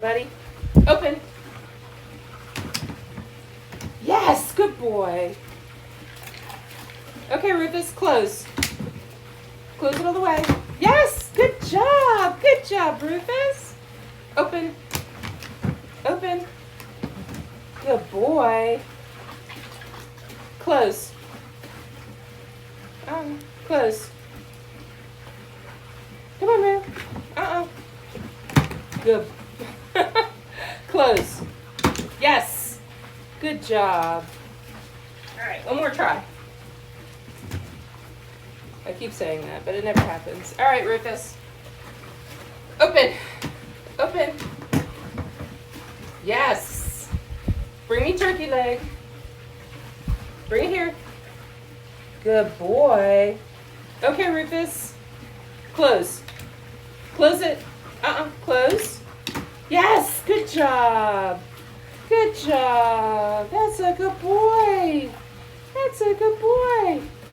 Buddy, open. Yes, good boy. Okay, Rufus, close. Close it all the way. Yes, good job. Good job, Rufus. Open. Open. Good boy. Close. Close. Come on, man. Good. Close. Yes. Good job. All right, one more try. I keep saying that, but it never happens. All right, Rufus. Open. Open. Yes. Bring me turkey leg. Bring it here. Good boy. Okay, Rufus. Close. Close it. Close. Yes, good job. Good job.